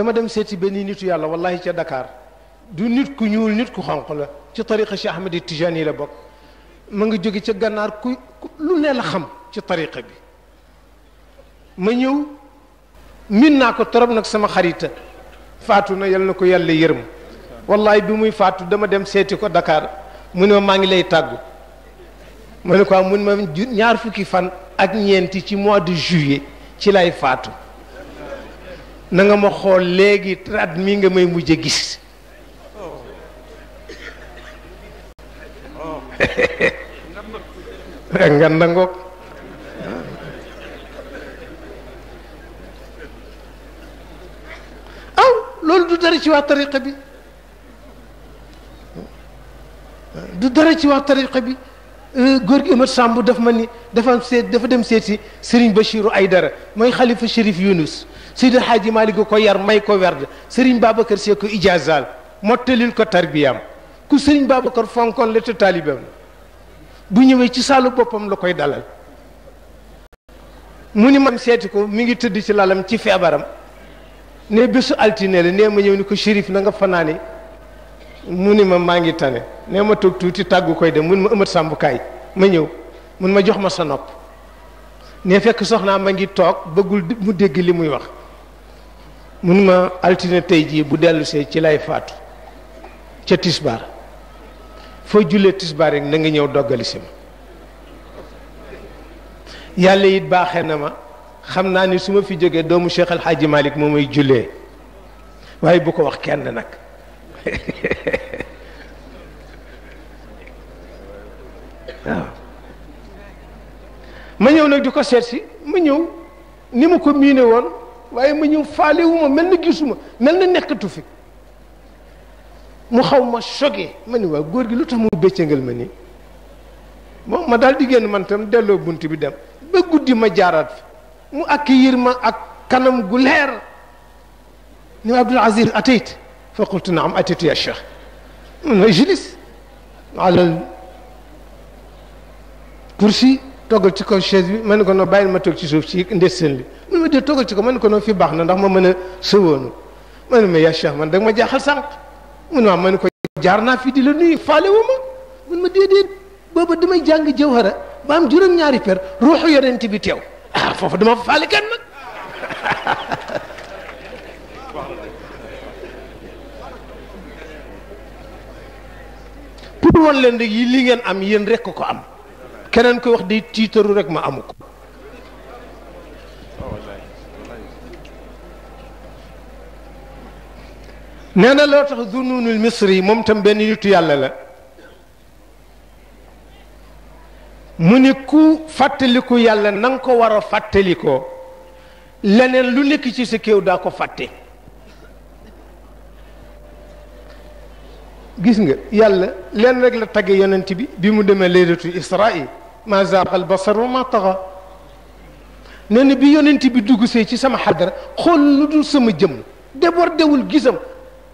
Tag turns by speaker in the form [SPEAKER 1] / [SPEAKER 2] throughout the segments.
[SPEAKER 1] dama dem seeti benn nitu yàlla wallahi ca Dakar du nit ku ñuul nit ku xonq la ci tariqa Cheikh Ahmed Tijani la bokk ma nga jóge ca gànnaar ku lu ne la xam ci tariqa bi ma ñëw min naa ko torop nag sama xarita faatu na yal na ko yàlla yërëm wallahi bi muy faatu dama dem seeti ko Dakar mu ne ma maa ngi lay tàggu ma ne ko mun ma ñaar fukki fan ak ñeenti ci mois de juillet ci lay faatu na nga ma xool léegi at mi nga may mujj a gis nga nangoog aw loolu du dara ci waa tariqa bi du dara ci waa tariqa bi góor gi Amat Samb daf ma ni dafa dem seeti Serigne Bachirou Aydara mooy xalifa Chérif Younus Seydi Hadji Malick ko yar may ko werd Serigne Babacar Sy ko ijazal mottalil ko tarbiyam ku Serigne Babacar fonkoon la te taalibeem bu ñëwee ci saalu boppam la koy dalal mu ni man seeti ko mi ngi tëdd ci lalam ci feebaram ne bésu altine la nee ma ñëw ni ko Chérif na nga fanaane mu ni ma maa ngi tane nee ma toog tuuti tàggu koy dem mun ma Amat Samb kaay ma ñëw mun ma jox ma sa nopp ne fekk soxnaa ma ngi toog bëggul mu dégg li muy wax mun ma altine tey jii bu dellu see ci lay faatu ca tisbaar foo jullee tisbaar rek na nga ñëw doggali si ma yàlla it baaxee na ma xam naa ni su ma fi jógee doomu Cheikh El Hadji Malick moo may jullee waaye bu ko wax kenn nag waaw ma ñëw nag di ko seet si ma ñëw ni ma ko miine woon waaye ma ñëw faalewuma mel na gisuma mel na nekkatu fi mu xaw ma choqué ma ni waaw góor gi lu tax mu béccangal ma nii bon ma daal di génn man tam delloo bunt bi dem ba guddi ma jaaraat fi mu accueillir ma ak kanam gu leer ni Abdoul Aziz atayt fa qultu naam ataytu ya cheikh mun ijlis alal kursi toggal ci kaw chaise bi ma ne ko noo bàyyil ma toog ci suuf ci ndessen li mun ma dee toggal ci kaw ma ne ko noo fi baax na ndax ma mën a sëwoonu ma ne ma ya cheikh man da nga ma jaaxal sànq mun ma ma ne ko jaar naa fi di la nuyu faale wu ma mun ma déedéet booba damay jàng jawhara ba am juróom-ñaari per ruuxu yonent bi teew ah foofu dama fa faale kenn nag pour wan leen rek yi li ngeen am yéen rek ko am keneen koy wax day tiitaru rek ma amu ko nee na loo tax Zunnunul Misri moom tam benn nitu yàlla la mu ni ku fàttaliku yàlla na nga ko war a fàttalikoo leneen lu nekk ci sa kéew daa ko fàtte gis nga yàlla leen rek la tagge yonent bi mu demee laylatul Israa ma zaaqa al basar wa ma taxa nee na bi yonent bi dugg see ci sama xadara xool lu dul sama jëmm débordé wul gisam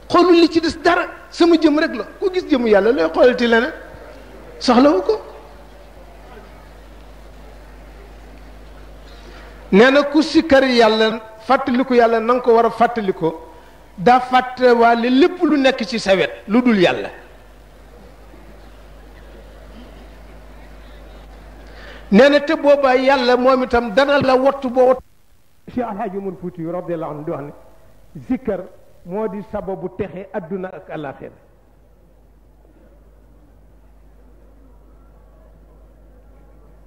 [SPEAKER 1] xoolul li ci des dara sama jëm rek la ku gis jëmu yàlla looy xoolati leneen soxlawu ko nee na ku sikkar yàlla fàttaliku yàlla na nga ko war a fàttalikoo daa fàttewaale lépp lu nekk ci sa wet lu dul yàlla nee na te boobaa yàlla moom itam dana la wattu boo wattu Cheikh Alhaji Umar Fuuti radiyallahu anhu di wax ne zikkar moo di sababu texe adduna ak alaxira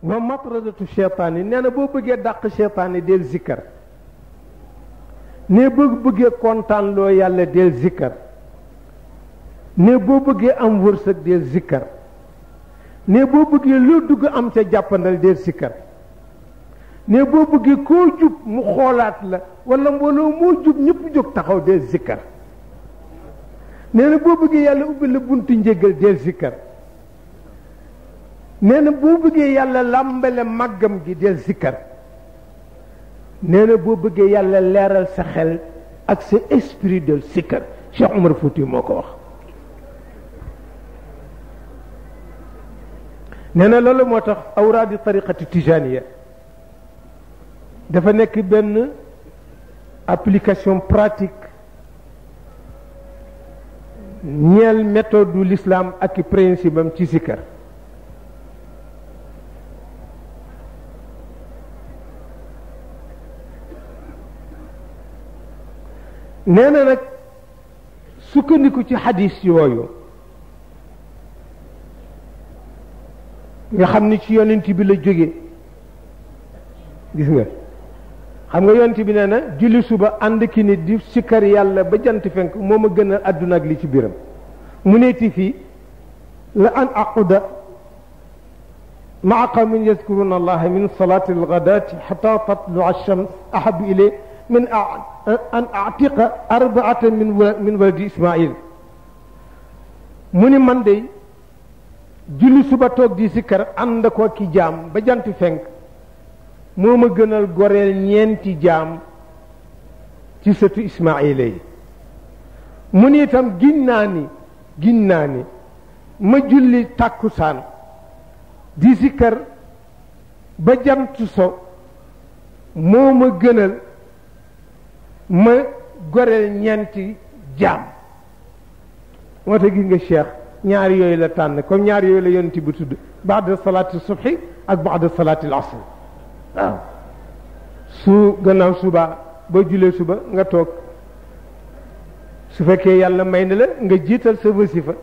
[SPEAKER 1] wa matradatu cheytaan yi nee na boo bëggee dàq cheytaan yi del zikkar ne boo bëggee kontaan loo yàlla del zikkar ne boo bëggee am wërsëg del zikkar ne boo bëggee loo dugg am ca jàppandal del zikkar ne boo bëggee koo jub mu xoolaat la wala mbooloo moo jub ñëpp jóg taxaw del zikkar nee na boo bëggee yàlla ubbi la buntu njéggal del zikkar nee na boo bëggee yàlla làmbale màggam gi del zikkar nee na boo bëggee yàlla leeral sa xel ak sa esprit del zikkar Cheikh Omar Fouti moo ko wax nee na loolu moo tax awraadi tariqati tijaniya dafa nekk benn application pratique ñeel méthode du l'islam ak i principe am ci sikkar nee na nag sukkandiku ci xadis yooyu nga xam ni ci yonent bi la jóge gis nga xam nga yonent bi nee na julli suba ànd ki nit di sikkar yàlla ba jant fenk moo ma gën a àdduna ak li ci biram mu neeti fii la an aquda maa qawmin yazkuruna allaha min salati alghadati xata tatlu alshams ahabu ilay min an atiqa arbaatan min waladi ismail mu ni man de julli suba toog di sikkar ànd ko ki jaam ba jant fenk moo ma gënal goreel ñeenti jaam ci sëtu ismaila yi mu ni itam giñ naa ni ma julli tàkkusaan di sikkar ba jant so moo ma gënal ma goreel ñeenti jaam moo tax gis nga cheikh ñaari yooyu la tànn comme ñaari yooyu la yonent bi tudd baada salaati subhi ak baada salaati al asr waaw su gannaaw suba boo julee suba nga toog su fekkee yàlla may na la nga jiital sa wasifa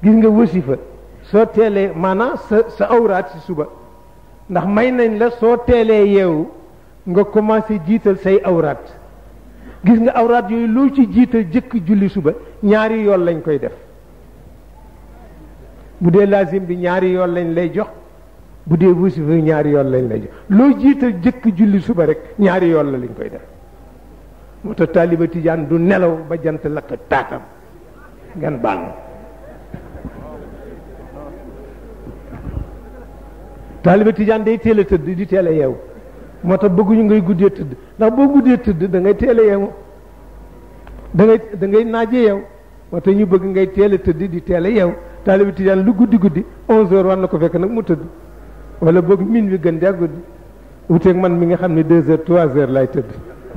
[SPEAKER 1] gis nga wasifa soo teelee maanaam sa awraat si suba ndax may nañ la soo teelee yeewu nga commencé jiital say awraat gis nga awraat yooyu loo ci jiital jëkk julli suba ñaari yoon lañ koy def bu dee lazim bi ñaari yoon lañ lay jox bu dee wasifa ñaari yoon lañ lay jox loo jiital jëkk julli suba rek ñaari yoon la lañ koy def moo tax taaliba tijaan du nelaw ba jant lakk taatam ngeen baal ma taaliba tijaan day teel a tëdd di teel a yeewu moo tax bëgguñu ngay guddee tëdd ndax boo guddee tëdd da ngay teel a yeewu da ngay naaje yeew moo tax ñu bëgg ngay teel a tëdd di teel a yeewu taaliba tijaan lu guddi 11 heures war na ko fekk nag mu tëdd wala boog min wi gën jaa guddi wuteeg man mi nga xam ne 2 heures 3 heures lay tëdd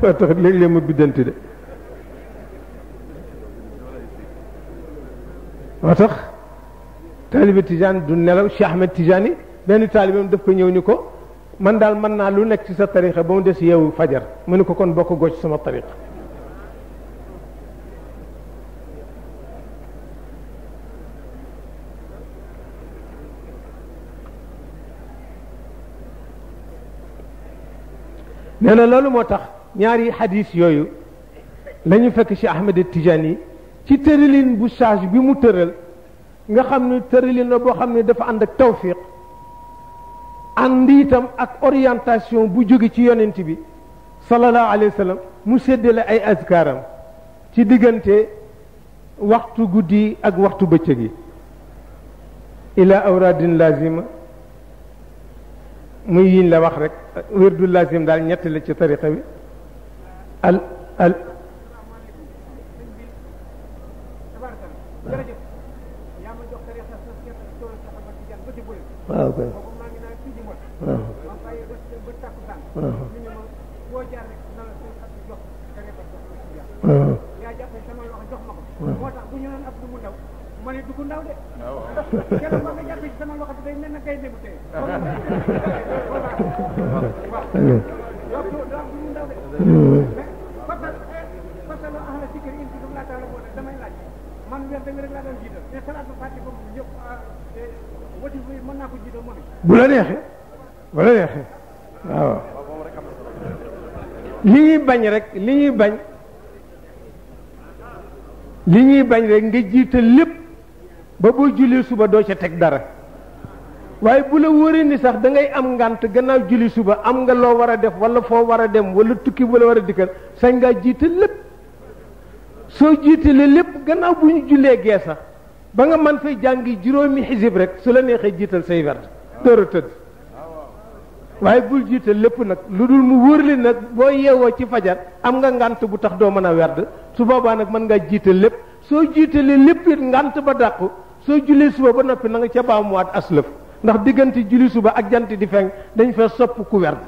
[SPEAKER 1] moo tax léeg-léeg ma biddanti de moo tax taaliba tijaan du nelaw Cheikh Ahmed Tijani benn taalibeem daf ko ñëw ni ko man daal mën naa lu nekk ci sa tarixa ba mu des yeewu fajar mu ni ko kon bokk goo ci sama tarixa nee na loolu moo tax ñaari xadis yooyu la ñu fekk ci Ahmed Tijani ci tëralin bu sage bi mu tëral nga xam ne tëralin la boo xam ne dafa ànd ak tawfiq ànd itam ak orientation bu jóge ci yonent bi sallallahu alayhi wa sallam mu séddale ay azkaaram ci diggante waxtu guddi ak waxtu bëccëg yi ila awradin lazima muy yiñ la wax rek wérdu lazim daal ñett la ci tariqa bi al waaw kay bu la neexee waaw li ñuy bañ rek nga jiital lépp ba boo julli suba doo ca teg dara waaye bu la wóoree ni sax da ngay am ngànt gannaaw julli suba am nga loo war a def wala foo war a dem wala tukki bu la war a dikkal sañ ngaa jiital lépp soo jiitalee lépp gannaaw bu ñu jullee gee sax ba nga man fay jàngi juróomi xisib rek su la neexee jiital say werd door a tëdd waaye bul jiital lépp nag lu dul mu wóor li nag boo yeewoo ci fajar am nga ngànt bu tax doo mën a werd su boobaa nag mën ngaa jiital lépp soo jiitalee lépp it ngànt ba dàqu soo jullee suba ba noppi na nga ca baamuwaat aslëf ndax diggante julli suba ak jant di fenk dañ fa sopp ku werd